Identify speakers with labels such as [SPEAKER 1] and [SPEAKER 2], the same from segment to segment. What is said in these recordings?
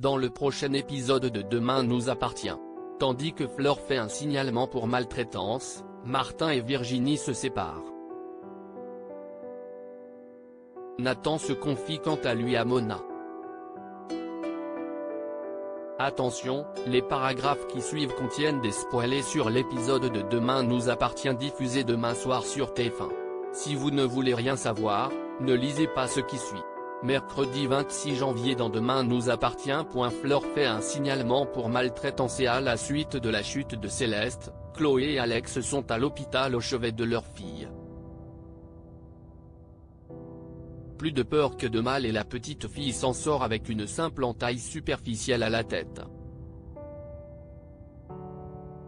[SPEAKER 1] dans le prochain épisode de Demain nous appartient. Tandis que Fleur fait un signalement pour maltraitance, Martin et Virginie se séparent. Nathan se confie quant à lui à Mona. Attention, les paragraphes qui suivent contiennent des spoilers sur l'épisode de Demain nous appartient diffusé demain soir sur TF1. Si vous ne voulez rien savoir, ne lisez pas ce qui suit. Mercredi 26 janvier dans Demain nous appartient. Fleur fait un signalement pour maltraitance et à la suite de la chute de Céleste, Chloé et Alex sont à l'hôpital au chevet de leur fille. Plus de peur que de mal et la petite fille s'en sort avec une simple entaille superficielle à la tête.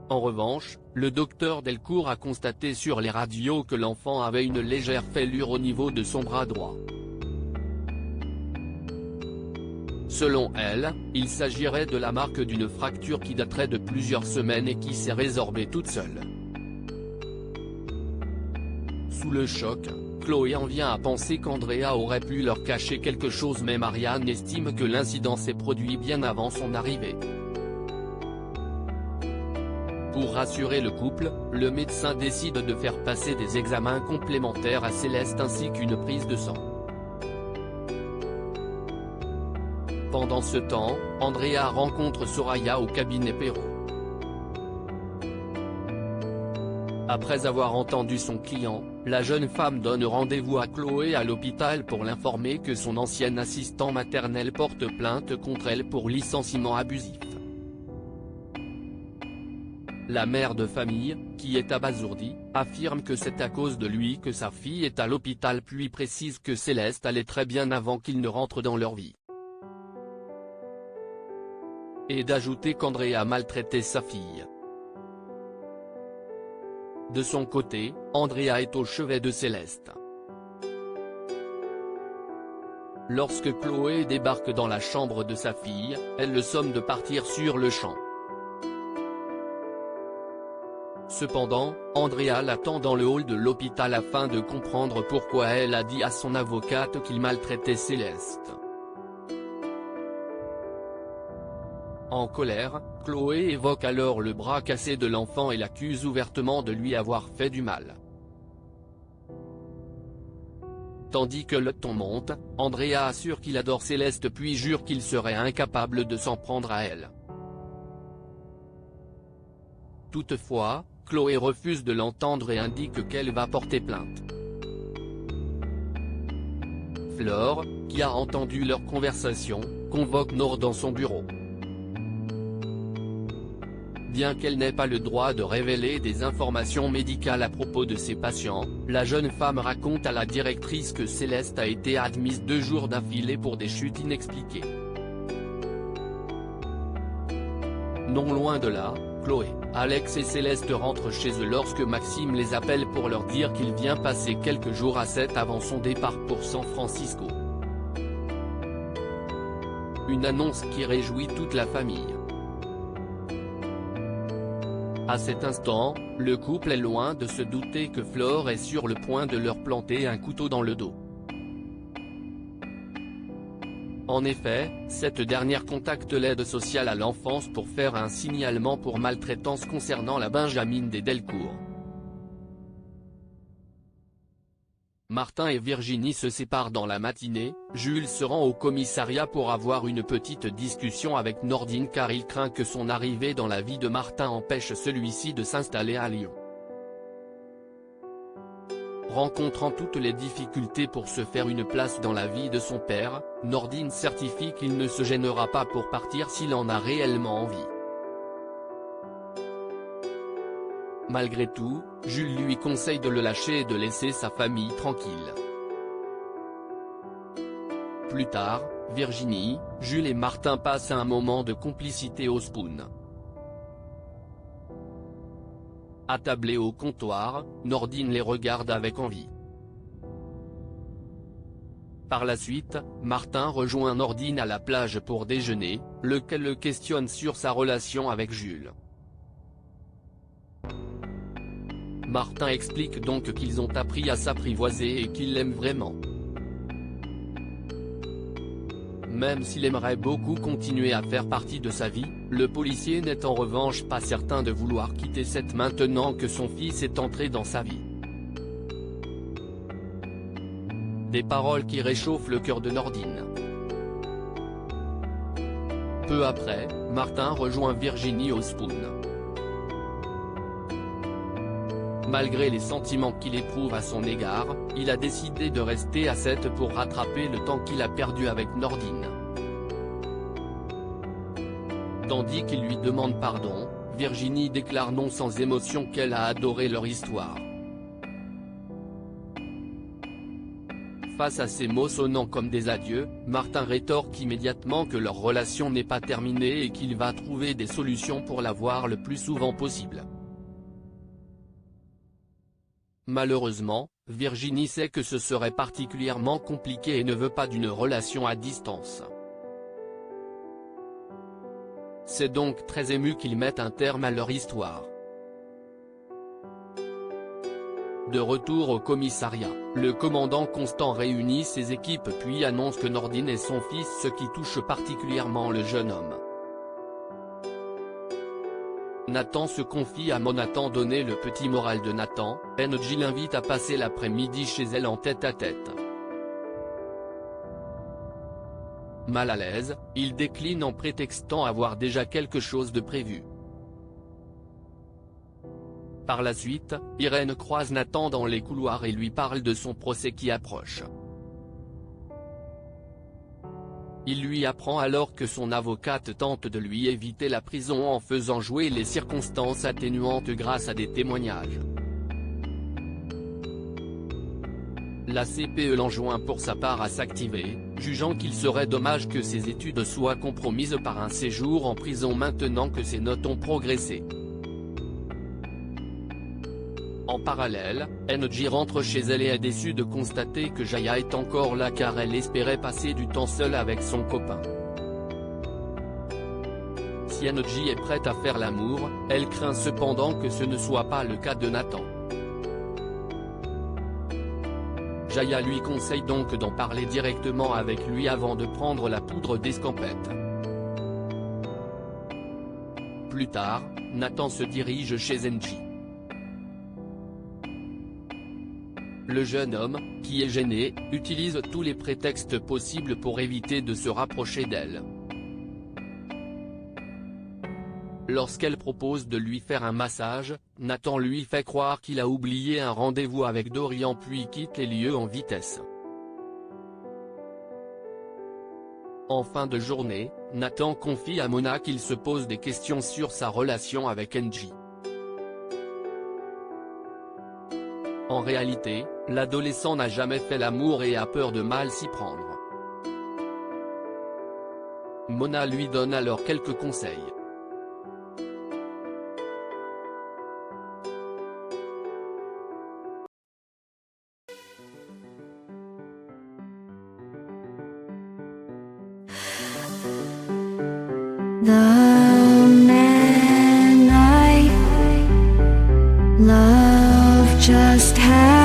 [SPEAKER 1] En revanche, le docteur Delcourt a constaté sur les radios que l'enfant avait une légère fêlure au niveau de son bras droit. Selon elle, il s'agirait de la marque d'une fracture qui daterait de plusieurs semaines et qui s'est résorbée toute seule. Sous le choc, Chloé en vient à penser qu'Andrea aurait pu leur cacher quelque chose, mais Marianne estime que l'incident s'est produit bien avant son arrivée. Pour rassurer le couple, le médecin décide de faire passer des examens complémentaires à Céleste ainsi qu'une prise de sang. Pendant ce temps, Andrea rencontre Soraya au cabinet Perrault. Après avoir entendu son client, la jeune femme donne rendez-vous à Chloé à l'hôpital pour l'informer que son ancien assistant maternel porte plainte contre elle pour licenciement abusif. La mère de famille, qui est abasourdie, affirme que c'est à cause de lui que sa fille est à l'hôpital puis précise que Céleste allait très bien avant qu'il ne rentre dans leur vie. Et d'ajouter qu'Andrea maltraitait sa fille. De son côté, Andrea est au chevet de Céleste. Lorsque Chloé débarque dans la chambre de sa fille, elle le somme de partir sur le champ. Cependant, Andrea l'attend dans le hall de l'hôpital afin de comprendre pourquoi elle a dit à son avocate qu'il maltraitait Céleste. En colère, Chloé évoque alors le bras cassé de l'enfant et l'accuse ouvertement de lui avoir fait du mal. Tandis que le ton monte, Andrea assure qu'il adore Céleste puis jure qu'il serait incapable de s'en prendre à elle. Toutefois, Chloé refuse de l'entendre et indique qu'elle va porter plainte. Fleur, qui a entendu leur conversation, convoque Nord dans son bureau. Bien qu'elle n'ait pas le droit de révéler des informations médicales à propos de ses patients, la jeune femme raconte à la directrice que Céleste a été admise 2 jours d'affilée pour des chutes inexpliquées. Non loin de là, Chloé, Alex et Céleste rentrent chez eux lorsque Maxime les appelle pour leur dire qu'il vient passer quelques jours à 7 avant son départ pour San Francisco. Une annonce qui réjouit toute la famille. À cet instant, le couple est loin de se douter que Flore est sur le point de leur planter un couteau dans le dos. En effet, cette dernière contacte l'aide sociale à l'enfance pour faire un signalement pour maltraitance concernant la Benjamine des Delcourt. Martin et Virginie se séparent dans la matinée, Jules se rend au commissariat pour avoir une petite discussion avec Nordine car il craint que son arrivée dans la vie de Martin empêche celui-ci de s'installer à Lyon. Rencontrant toutes les difficultés pour se faire une place dans la vie de son père, Nordine certifie qu'il ne se gênera pas pour partir s'il en a réellement envie. Malgré tout, Jules lui conseille de le lâcher et de laisser sa famille tranquille. Plus tard, Virginie, Jules et Martin passent un moment de complicité au Spoon. Attablés au comptoir, Nordine les regarde avec envie. Par la suite, Martin rejoint Nordine à la plage pour déjeuner, lequel le questionne sur sa relation avec Jules. Martin explique donc qu'ils ont appris à s'apprivoiser et qu'il l'aime vraiment. Même s'il aimerait beaucoup continuer à faire partie de sa vie, le policier n'est en revanche pas certain de vouloir quitter Seth maintenant que son fils est entré dans sa vie. Des paroles qui réchauffent le cœur de Nordine. Peu après, Martin rejoint Virginie au Spoon. Malgré les sentiments qu'il éprouve à son égard, il a décidé de rester à Seth pour rattraper le temps qu'il a perdu avec Nordine. Tandis qu'il lui demande pardon, Virginie déclare non sans émotion qu'elle a adoré leur histoire. Face à ces mots sonnant comme des adieux, Martin rétorque immédiatement que leur relation n'est pas terminée et qu'il va trouver des solutions pour la voir le plus souvent possible. Malheureusement, Virginie sait que ce serait particulièrement compliqué et ne veut pas d'une relation à distance. C'est donc très ému qu'ils mettent un terme à leur histoire. De retour au commissariat, le commandant Constant réunit ses équipes puis annonce que Nordine est son fils, ce qui touche particulièrement le jeune homme. Nathan se confie à Mona. Étant donné le petit moral de Nathan, NJ l'invite à passer l'après-midi chez elle en tête-à-tête. Mal à l'aise, il décline en prétextant avoir déjà quelque chose de prévu. Par la suite, Irène croise Nathan dans les couloirs et lui parle de son procès qui approche. Il lui apprend alors que son avocate tente de lui éviter la prison en faisant jouer les circonstances atténuantes grâce à des témoignages. La CPE l'enjoint pour sa part à s'activer, jugeant qu'il serait dommage que ses études soient compromises par un séjour en prison maintenant que ses notes ont progressé. En parallèle, NJ rentre chez elle et est déçue de constater que Jaya est encore là car elle espérait passer du temps seule avec son copain. Si NJ est prête à faire l'amour, elle craint cependant que ce ne soit pas le cas de Nathan. Jaya lui conseille donc d'en parler directement avec lui avant de prendre la poudre d'escampette. Plus tard, Nathan se dirige chez NJ. Le jeune homme, qui est gêné, utilise tous les prétextes possibles pour éviter de se rapprocher d'elle. Lorsqu'elle propose de lui faire un massage, Nathan lui fait croire qu'il a oublié un rendez-vous avec Dorian puis quitte les lieux en vitesse. En fin de journée, Nathan confie à Mona qu'il se pose des questions sur sa relation avec NJ. En réalité, l'adolescent n'a jamais fait l'amour et a peur de mal s'y prendre. Mona lui donne alors quelques conseils.
[SPEAKER 2] The man I love just had